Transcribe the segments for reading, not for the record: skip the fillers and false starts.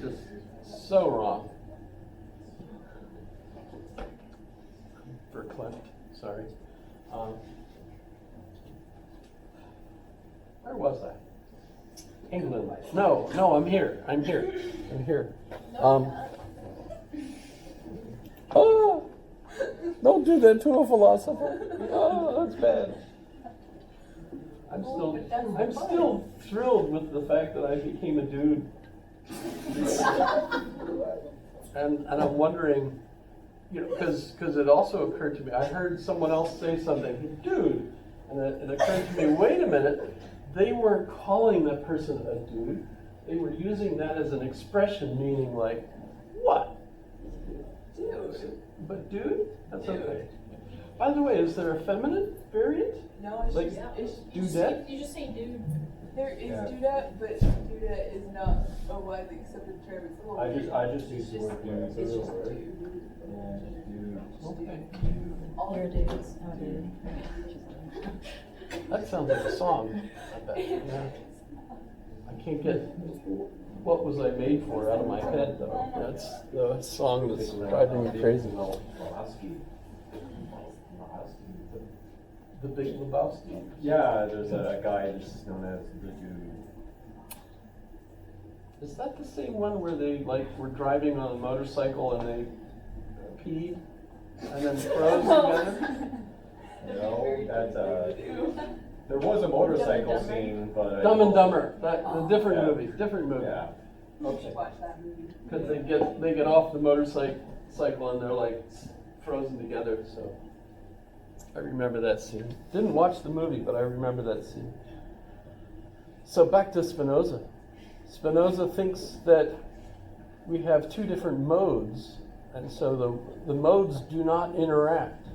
Just so wrong. Verklempt, sorry. Where was I? England. No, I'm here. I'm here. Don't do that to a philosopher. Oh, that's bad. I'm still thrilled with the fact that I became a dude. And I'm wondering, because it also occurred to me, I heard someone else say something, dude, and it occurred to me, wait a minute, they weren't calling that person a dude, they were using that as an expression, meaning like, what? Dude. But dude? That's dude. Okay. By the way, is there a feminine variant? No, it's like, just dudette? You just say dude. There is dudette, but dudette is not a widely accepted term. It's a little I just use the word dude. It's just dude. Okay. You're a dude. Oh, dude. That sounds like a song, I bet. Yeah. I can't get What Was I Made For out of my head, though. That's the song that's driving me crazy. The Big Lebowski? Yeah, there's a guy that's known as the Dude. Is that the same one where they were driving on a motorcycle and they peed and then froze together? No, that's there was a motorcycle scene, but Dumb and Dumber. The different movie. Yeah. Okay. Watch that movie. Because they get off the motorcycle and they're like frozen together. So I remember that scene. Didn't watch the movie, but I remember that scene. So back to Spinoza. Spinoza thinks that we have two different modes, and so the modes do not interact,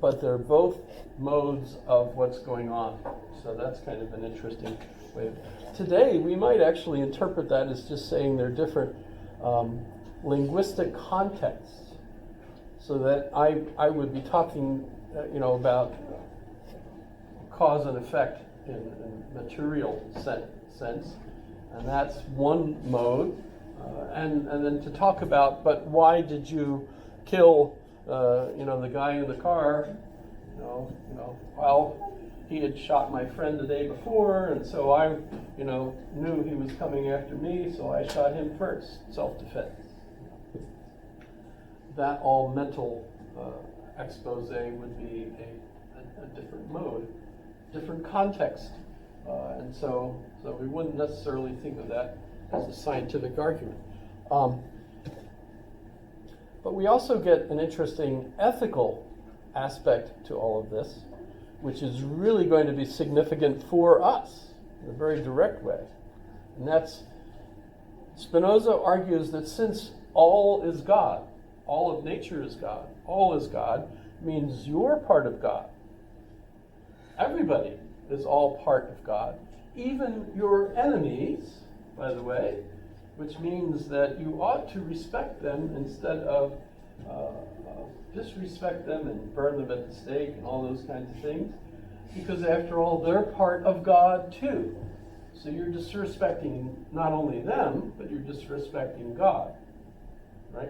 but they're both modes of what's going on. So that's kind of an interesting way. Today, we might actually interpret that as just saying they're different linguistic contexts. So that I would be talking, about cause and effect in material sense, and that's one mode. And then to talk about, but why did you kill, the guy in the car? Well, he had shot my friend the day before, and so I, knew he was coming after me, so I shot him first, self-defense. That all mental expose would be a different mode, different context. And so we wouldn't necessarily think of that as a scientific argument. But we also get an interesting ethical aspect to all of this, which is really going to be significant for us in a very direct way. And that's, Spinoza argues that since all is God, all of nature is God, all is God, means you're part of God. Everybody is all part of God, even your enemies, by the way, which means that you ought to respect them instead of disrespect them and burn them at the stake and all those kinds of things, because after all, they're part of God too. So you're disrespecting not only them, but you're disrespecting God, right?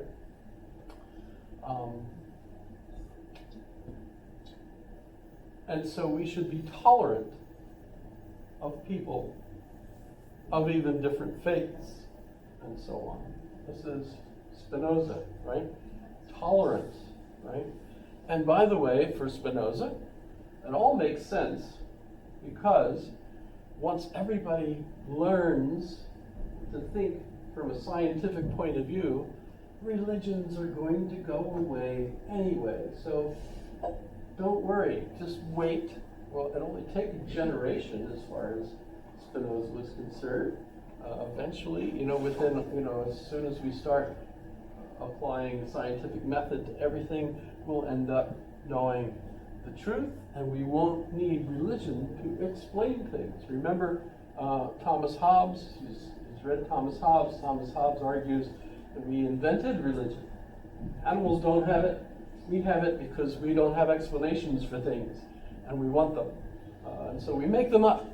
And so we should be tolerant of people of even different faiths and so on. This is Spinoza, right? Tolerance, right? And by the way, for Spinoza, it all makes sense because once everybody learns to think from a scientific point of view, religions are going to go away anyway. So don't worry, just wait. Well, it only takes a generation as far as Spinoza was concerned. Eventually, within, as soon as we start applying the scientific method to everything, we'll end up knowing the truth, and we won't need religion to explain things. Remember Thomas Hobbes? He's read Thomas Hobbes. Thomas Hobbes argues that we invented religion. Animals don't have it. We have it because we don't have explanations for things, and we want them. And so we make them up,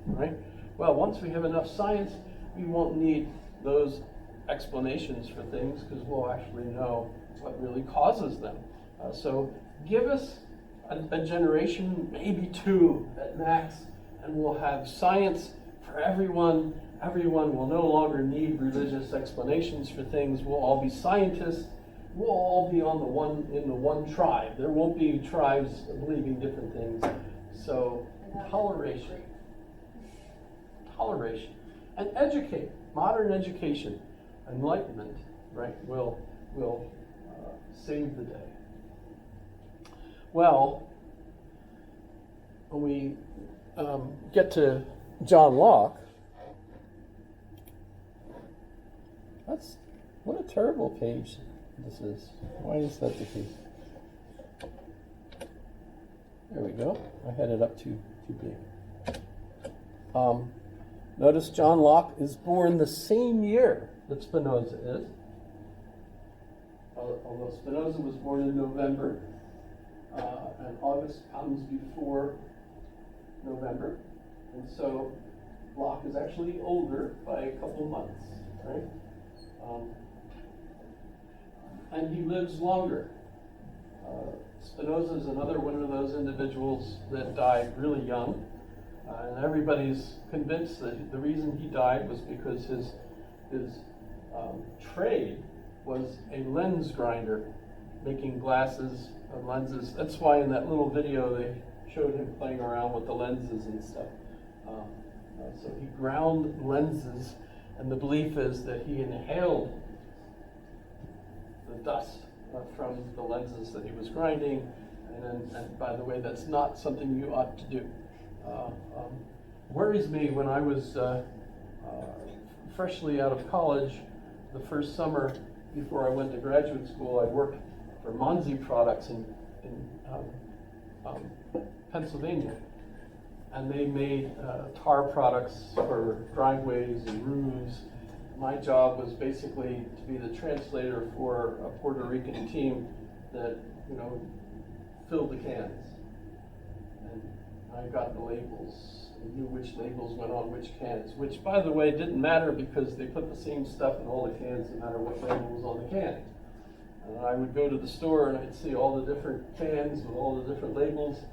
right? Well, once we have enough science, we won't need those explanations for things because we'll actually know what really causes them. So give us a generation, maybe two at max, and we'll have science for everyone. Everyone will no longer need religious explanations for things. We'll all be scientists. We'll all be in the one tribe. There won't be tribes believing different things. So toleration, and educate. Modern education, enlightenment, right? Will save the day. Well, when we get to John Locke, what a terrible page this is. Why is that the case? There we go. I had it up too big. Notice John Locke is born the same year that Spinoza is. Although Spinoza was born in November, and August comes before November, and so Locke is actually older by a couple months, right? And he lives longer. Spinoza is another one of those individuals that died really young, and everybody's convinced that the reason he died was because his trade was a lens grinder, making glasses and lenses. That's why in that little video they showed him playing around with the lenses and stuff. So he ground lenses, and the belief is that he inhaled the dust from the lenses that he was grinding. And by the way, that's not something you ought to do. Worries me when I was freshly out of college, the first summer before I went to graduate school, I worked for Monzi Products in Pennsylvania. And they made tar products for driveways and roofs. My job was basically to be the translator for a Puerto Rican team that, filled the cans. And I got the labels and knew which labels went on which cans, which, by the way, didn't matter because they put the same stuff in all the cans no matter what label was on the can. And I would go to the store and I'd see all the different cans with all the different labels.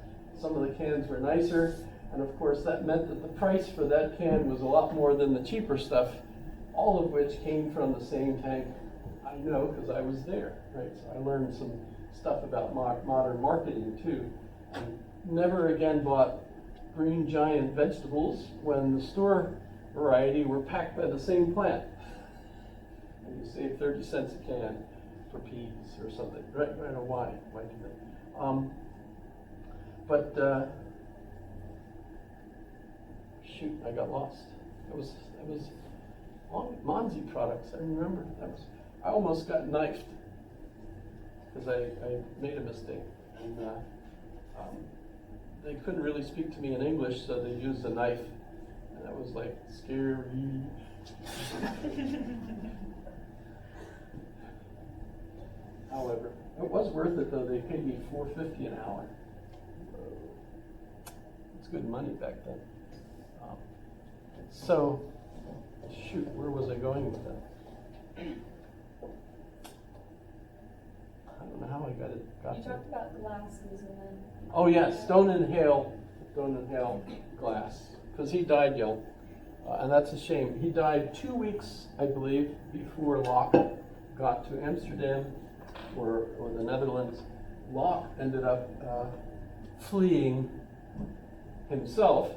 Some of the cans were nicer. And of course, that meant that the price for that can was a lot more than the cheaper stuff, all of which came from the same tank. I know because I was there, right? So I learned some stuff about modern marketing too. And never again bought Green Giant vegetables when the store variety were packed by the same plant. And you save 30 cents a can for peas or something, right? I don't know why. Why do that? Shoot, I got lost. It was Monzi Products. I remember I almost got knifed because I made a mistake, and they couldn't really speak to me in English, so they used a knife, and that was like scary. However, it was worth it though. They paid me $4.50 an hour. It's good money back then. So, shoot, where was I going with that? I don't know how I got You there. talked about glasses and then. Oh yes, Stone and Hale Glass, because he died young, and that's a shame. He died 2 weeks, I believe, before Locke got to Amsterdam or the Netherlands. Locke ended up fleeing himself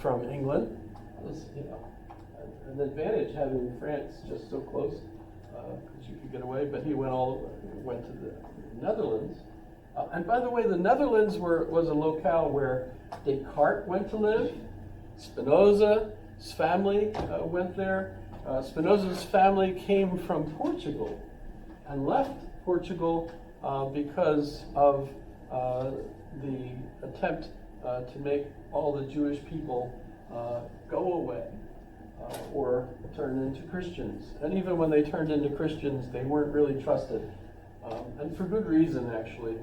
from England. It was, an advantage having France just so close, because you could get away. But he went to the Netherlands. And by the way, the Netherlands was a locale where Descartes went to live. Spinoza's family went there. Spinoza's family came from Portugal and left Portugal because of the attempt to make all the Jewish people go away or turn into Christians. And even when they turned into Christians, they weren't really trusted, and for good reason, actually.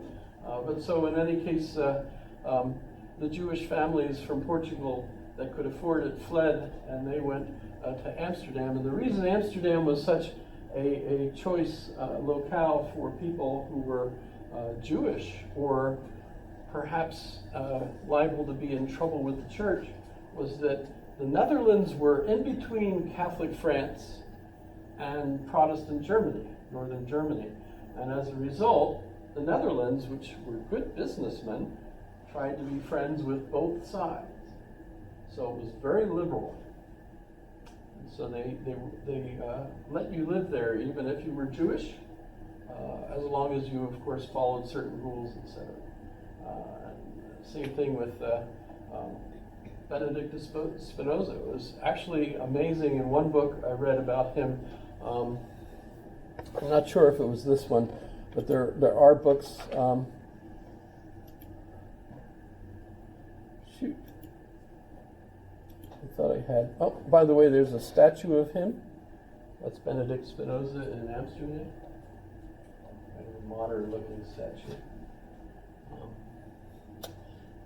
But so in any case, the Jewish families from Portugal that could afford it fled, and they went to Amsterdam. And the reason Amsterdam was such a choice locale for people who were Jewish or perhaps liable to be in trouble with the church was that the Netherlands were in between Catholic France and Protestant Germany, northern Germany. And as a result, the Netherlands, which were good businessmen, tried to be friends with both sides. So it was very liberal. And so they let you live there even if you were Jewish, as long as you, of course, followed certain rules, etc. Same thing with Benedict Spinoza. It was actually amazing. In one book I read about him, I'm not sure if it was this one, but there are books. Shoot. I thought I had. Oh, by the way, there's a statue of him. That's Benedict Spinoza in Amsterdam. Kind of a modern-looking statue.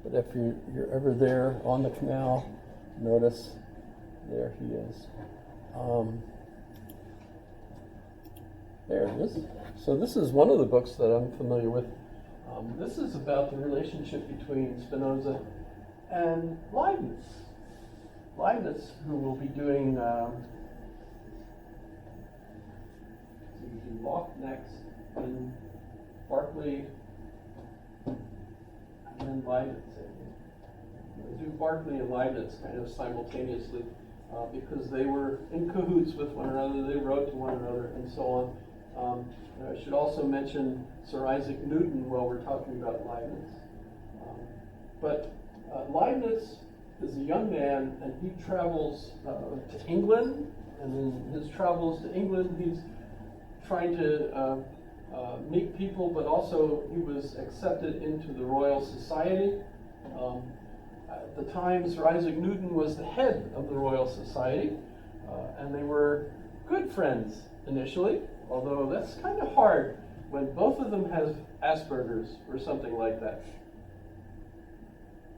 But if you're ever there on the canal, notice there he is. There it is. So this is one of the books that I'm familiar with. This is about the relationship between Spinoza and Leibniz. Leibniz, who will be doing Locke next, and Berkeley, and then Leibniz. We'll do Berkeley and Leibniz kind of simultaneously because they were in cahoots with one another. They wrote to one another, and so on. I should also mention Sir Isaac Newton while we're talking about Leibniz. But Leibniz is a young man, and he travels to England, and in his travels to England, he's trying to meet people, but also he was accepted into the Royal Society. At the time, Sir Isaac Newton was the head of the Royal Society, and they were good friends initially, although that's kind of hard when both of them have Asperger's or something like that.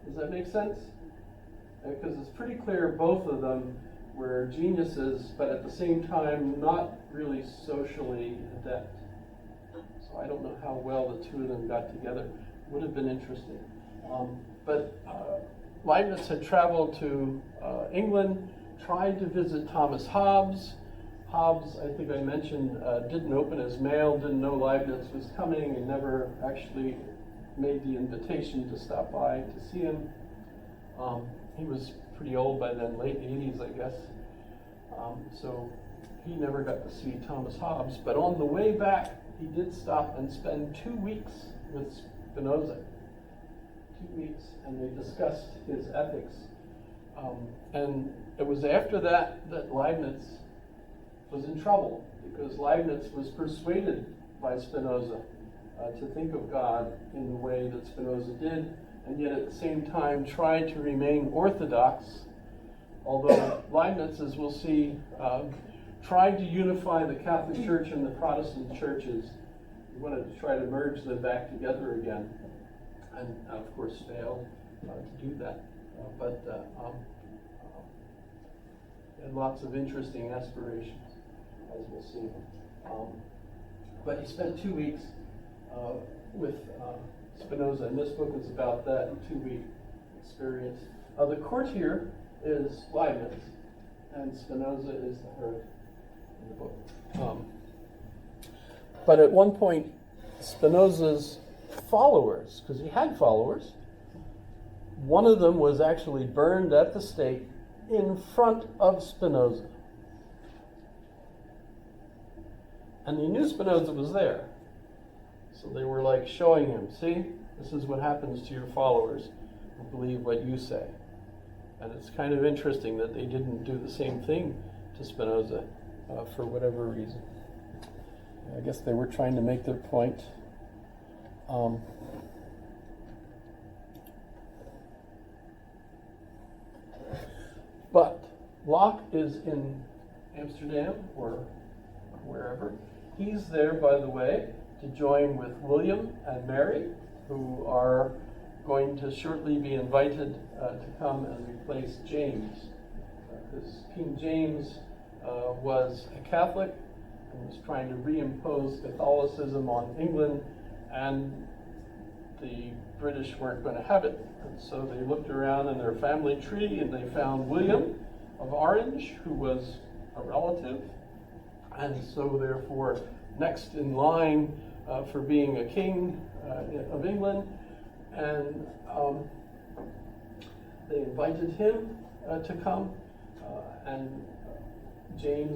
Does that make sense? Because it's pretty clear both of them were geniuses, but at the same time not really socially adept. So I don't know how well the two of them got together. Would have been interesting. But Leibniz had traveled to England, tried to visit Thomas Hobbes. Hobbes, I think I mentioned, didn't open his mail, didn't know Leibniz was coming, and never actually made the invitation to stop by to see him. He was pretty old by then, late 80s, I guess. So he never got to see Thomas Hobbes. But on the way back, he did stop and spend 2 weeks with Spinoza. 2 weeks, and they discussed his ethics. And it was after that that Leibniz was in trouble, because Leibniz was persuaded by Spinoza to think of God in the way that Spinoza did, and yet at the same time tried to remain orthodox, although Leibniz, as we'll see, tried to unify the Catholic Church and the Protestant churches. He wanted to try to merge them back together again, and of course failed to do that. But had lots of interesting aspirations, as we'll see. But he spent 2 weeks with Spinoza, and this book is about that 2-week experience. The courtier is Leibniz, and Spinoza is the herald in the book. But at one point, Spinoza's followers, because he had followers, one of them was actually burned at the stake in front of Spinoza. And he knew Spinoza was there. So they were like showing him, see, this is what happens to your followers who believe what you say. And it's kind of interesting that they didn't do the same thing to Spinoza for whatever reason. I guess they were trying to make their point. But Locke is in Amsterdam or wherever. He's there, by the way, to join with William and Mary, who are going to shortly be invited to come and replace James, Because King James was a Catholic and was trying to reimpose Catholicism on England, and the British weren't going to have it. And so they looked around in their family tree and they found William of Orange, who was a relative, and so therefore next in line for being a king of England. And they invited him to come, and James